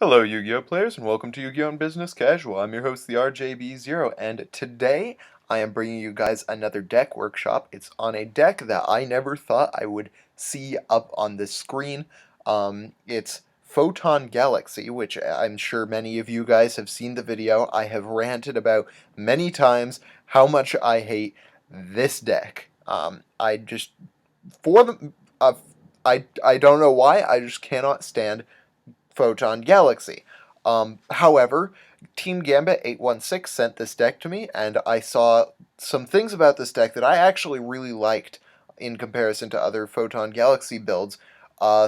Hello, Yu-Gi-Oh players, and welcome to Yu-Gi-Oh! Business Casual. I'm your host, the RJB0, and today I am bringing you guys another deck workshop. It's on a deck that I never thought I would see up on the screen. It's Photon Galaxy, which I'm sure many of you guys have seen the video. I have ranted about many times how much I hate this deck. I just, for the, I don't know why, I just cannot stand Photon Galaxy. However, TeamGambit816 sent this deck to me, and I saw some things about this deck that I actually really liked in comparison to other Photon Galaxy builds.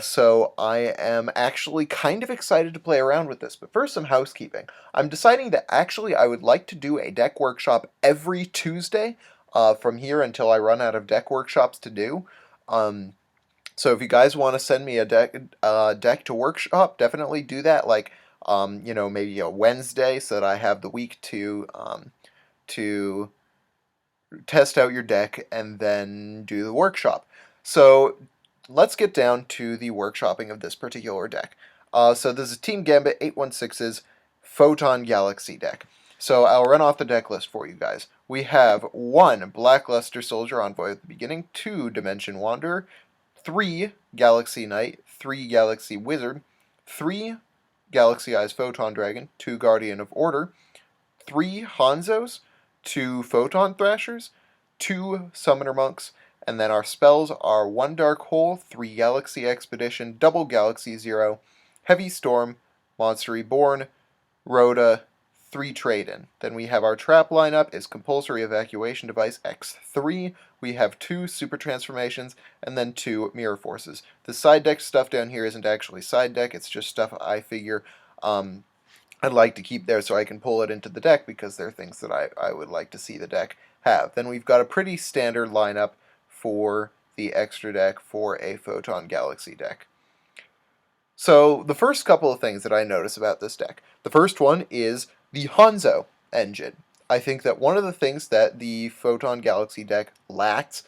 So I am actually kind of excited to play around with this. But first, some housekeeping. I'm deciding that actually I would like to do a deck workshop every Tuesday from here until I run out of deck workshops to do. So if you guys want to send me a deck to workshop, definitely do that. Like, maybe a Wednesday, so that I have the week to test out your deck and then do the workshop. So let's get down to the workshopping of this particular deck. So this is TeamGambit816's Photon Galaxy deck. So I'll run off the deck list for you guys. We have 1 Blackluster Soldier Envoy at the beginning, 2 Dimension Wanderer, 3 Galaxy Knight, 3 Galaxy Wizard, 3 Galaxy Eyes Photon Dragon, 2 Guardian of Order, 3 Hanzos, 2 Photon Thrashers, 2 Summoner Monks, and then our spells are 1 Dark Hole, 3 Galaxy Expedition, double Galaxy Zero, Heavy Storm, Monster Reborn, Rhoda, 3 Trade-In. Then we have our trap lineup is Compulsory Evacuation Device X3. We have 2 Super Transformations, and then 2 Mirror Forces. The side deck stuff down here isn't actually side deck, it's just stuff I figure I'd like to keep there so I can pull it into the deck because they're things that I would like to see the deck have. Then we've got a pretty standard lineup for the extra deck for a Photon Galaxy deck. So the first couple of things that I notice about this deck. The first one is the Hanzo engine. I think that one of the things that the Photon Galaxy deck lacks,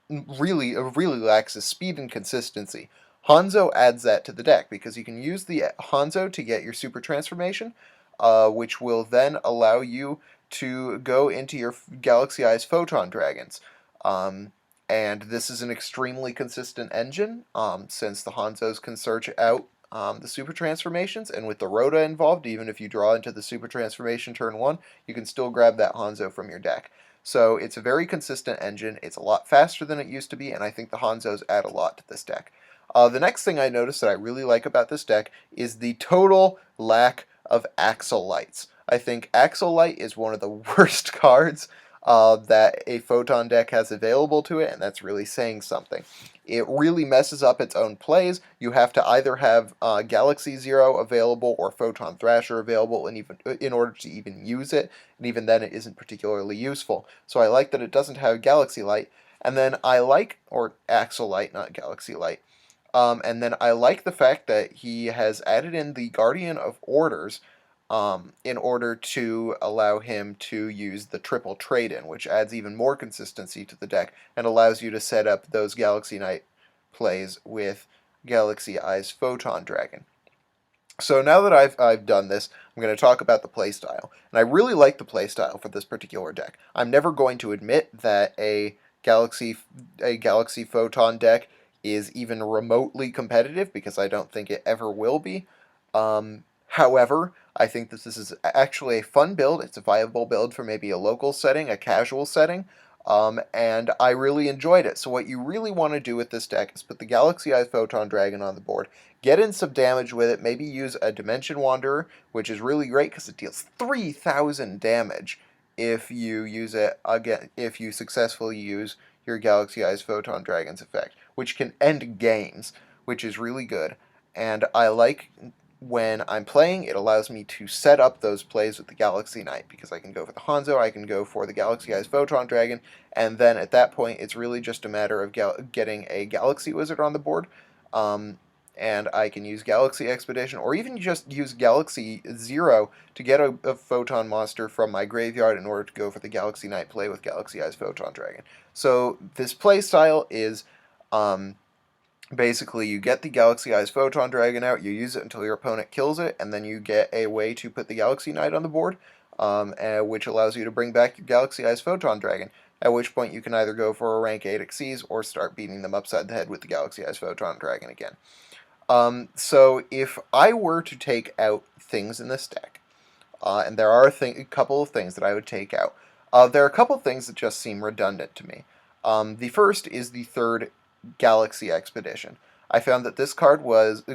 really lacks, is speed and consistency. Hanzo adds that to the deck because you can use the Hanzo to get your super transformation, which will then allow you to go into your Galaxy Eyes Photon Dragons. And this is an extremely consistent engine, since the Hanzos can search out the super transformations, and with the Rhoda involved, even if you draw into the super transformation turn 1, you can still grab that Hanzo from your deck. So it's a very consistent engine, it's a lot faster than it used to be, and I think the Hanzos add a lot to this deck. The next thing I noticed that I really like about this deck is the total lack of Axle Lights. I think Axle Light is one of the worst cards that a Photon deck has available to it, and that's really saying something. It really messes up its own plays. You have to either have Galaxy Zero available or Photon Thrasher available in order to even use it, and even then it isn't particularly useful. So I like that it doesn't have Galaxy Light, and then I like, or Axle Light, not Galaxy Light, and then I like the fact that he has added in the Guardian of Orders, in order to allow him to use the triple trade-in, which adds even more consistency to the deck and allows you to set up those Galaxy Knight plays with Galaxy Eyes Photon Dragon. So now that I've done this, I'm going to talk about the playstyle. And I really like the playstyle for this particular deck. I'm never going to admit that a Galaxy Photon deck is even remotely competitive because I don't think it ever will be. However, I think this is actually a fun build. It's a viable build for maybe a local setting, a casual setting, and I really enjoyed it. So what you really want to do with this deck is put the Galaxy Eye Photon Dragon on the board, get in some damage with it, maybe use a Dimension Wanderer, which is really great because it deals 3,000 damage if you use it again, if you successfully use your Galaxy Eyes Photon Dragon's effect, which can end games, which is really good. And I like when I'm playing, it allows me to set up those plays with the Galaxy Knight, because I can go for the Hanzo, I can go for the Galaxy Eyes Photon Dragon, and then at that point it's really just a matter of getting a Galaxy Wizard on the board, and I can use Galaxy Expedition, or even just use Galaxy Zero to get a Photon monster from my graveyard in order to go for the Galaxy Knight play with Galaxy Eyes Photon Dragon. So this play style is Basically, you get the Galaxy Eyes Photon Dragon out, you use it until your opponent kills it, and then you get a way to put the Galaxy Knight on the board, which allows you to bring back your Galaxy Eyes Photon Dragon, at which point you can either go for a rank 8 Xyz or start beating them upside the head with the Galaxy Eyes Photon Dragon again. So if I were to take out things in this deck, and there are a couple of things that I would take out. There are a couple of things that just seem redundant to me. The first is the third Galaxy Expedition. I found that this card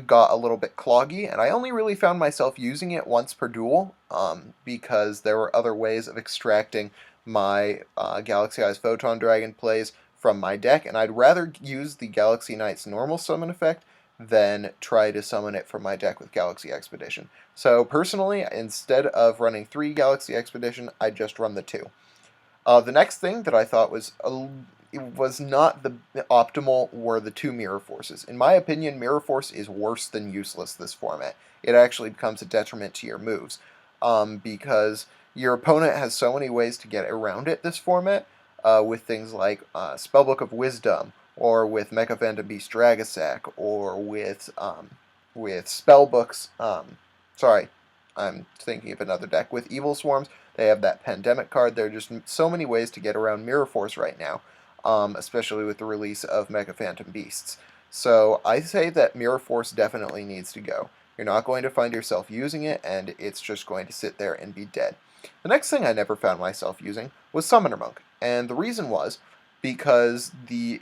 got a little bit cloggy, and I only really found myself using it once per duel, because there were other ways of extracting my Galaxy Eyes Photon Dragon plays from my deck, and I'd rather use the Galaxy Knight's normal summon effect than try to summon it from my deck with Galaxy Expedition. So personally, instead of running 3 Galaxy Expedition, I just run the 2. The next thing that I thought was not the optimal were the 2 Mirror Forces. In my opinion, Mirror Force is worse than useless this format. It actually becomes a detriment to your moves, because your opponent has so many ways to get around it this format, with things like Spellbook of Wisdom, or with Mecha Phantom Beast Dragasack, or with spellbooks. Sorry, I'm thinking of another deck. With Evil Swarms, they have that Pandemic card. There are just so many ways to get around Mirror Force right now, especially with the release of Mecha Phantom Beasts. So I say that Mirror Force definitely needs to go. You're not going to find yourself using it, and it's just going to sit there and be dead. The next thing I never found myself using was Summoner Monk, and the reason was because the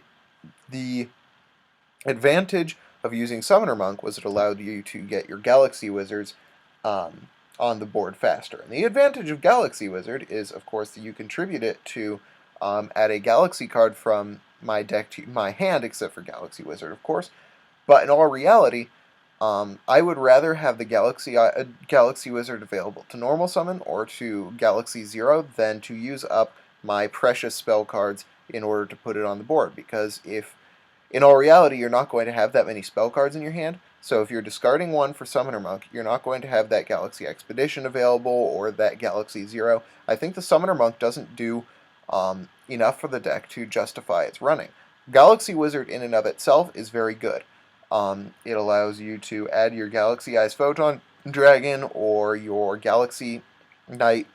advantage of using Summoner Monk was it allowed you to get your Galaxy Wizards on the board faster. And the advantage of Galaxy Wizard is, of course, that you contribute it to add a Galaxy card from my deck to my hand, except for Galaxy Wizard, of course. But in all reality, I would rather have the Galaxy Wizard available to normal summon or to Galaxy Zero than to use up my precious spell cards in order to put it on the board, because in all reality, you're not going to have that many spell cards in your hand, so if you're discarding one for Summoner Monk, you're not going to have that Galaxy Expedition available or that Galaxy Zero. I think the Summoner Monk doesn't do enough for the deck to justify its running. Galaxy Wizard in and of itself is very good. It allows you to add your Galaxy Eyes Photon Dragon or your Galaxy Knight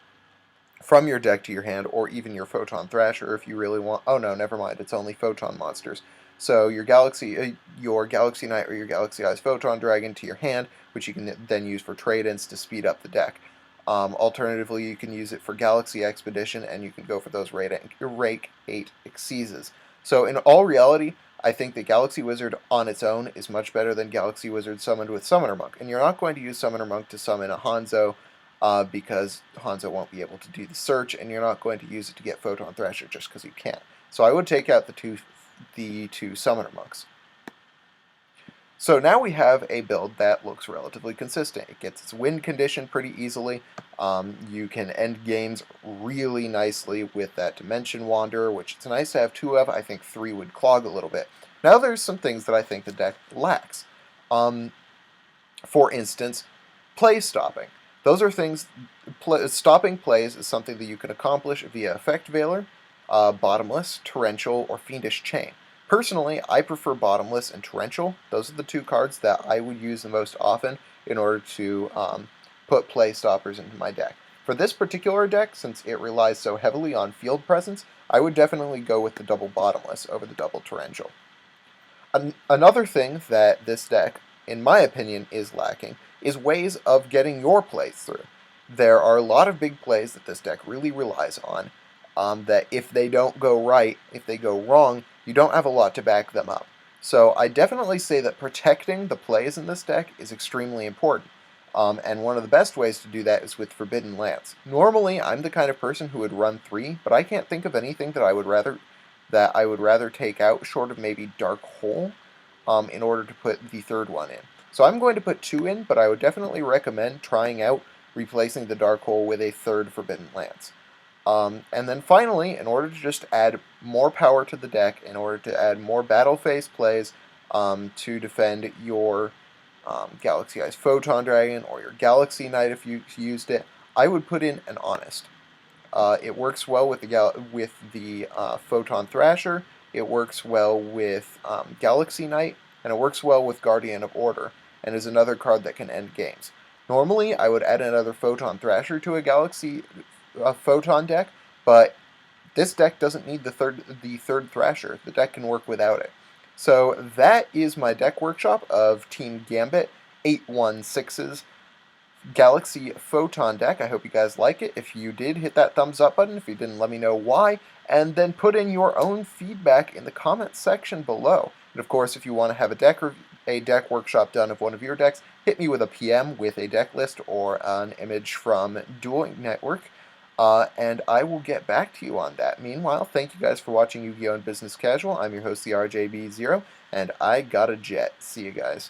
from your deck to your hand, or even your Photon Thrasher if you really want. Oh no, never mind. It's only Photon monsters. So your Galaxy Knight or your Galaxy Eyes Photon Dragon to your hand, which you can then use for trade-ins to speed up the deck. Alternatively, you can use it for Galaxy Expedition, and you can go for those rank 8 Xyzes. So in all reality, I think that Galaxy Wizard on its own is much better than Galaxy Wizard summoned with Summoner Monk. And you're not going to use Summoner Monk to summon a Hanzo, because Hanzo won't be able to do the search, and you're not going to use it to get Photon Thrasher just because you can't. So I would take out the two Summoner Monks. So now we have a build that looks relatively consistent. It gets its win condition pretty easily. You can end games really nicely with that Dimension Wanderer, which it's nice to have 2 of. I think 3 would clog a little bit. Now there's some things that I think the deck lacks. For instance, play stopping. Those are things. Stopping plays is something that you can accomplish via Effect Veiler, Bottomless, Torrential, or Fiendish Chain. Personally, I prefer Bottomless and Torrential. Those are the 2 cards that I would use the most often in order to put play stoppers into my deck. For this particular deck, since it relies so heavily on field presence, I would definitely go with the double Bottomless over the double Torrential. Another thing that this deck, in my opinion, is lacking is ways of getting your plays through. There are a lot of big plays that this deck really relies on, that if they don't go right, if they go wrong, you don't have a lot to back them up. So I definitely say that protecting the plays in this deck is extremely important. And one of the best ways to do that is with Forbidden Lance. Normally, I'm the kind of person who would run 3, but I can't think of anything that I would rather take out short of maybe Dark Hole, in order to put the 3rd one in. So I'm going to put 2 in, but I would definitely recommend trying out replacing the Dark Hole with a 3rd Forbidden Lance. And then finally, in order to just add more power to the deck, in order to add more battle phase plays to defend your Galaxy Eyes Photon Dragon or your Galaxy Knight if you used it, I would put in an Honest. It works well with the Photon Thrasher. It works well with Galaxy Knight. and it works well with Guardian of Order, and is another card that can end games. Normally, I would add another Photon Thrasher to a Galaxy Photon deck, but this deck doesn't need the third Thrasher. The deck can work without it. So that is my deck workshop of Team Gambit 816's Galaxy Photon deck. I hope you guys like it. If you did, hit that thumbs up button. If you didn't, let me know why. And then put in your own feedback in the comments section below. And of course, if you want to have a deck workshop done of one of your decks, hit me with a PM with a deck list or an image from Dueling Network. And I will get back to you on that. Meanwhile, thank you guys for watching Yu-Gi-Oh! And Business Casual. I'm your host, the RJB0, and I got a jet. See you guys.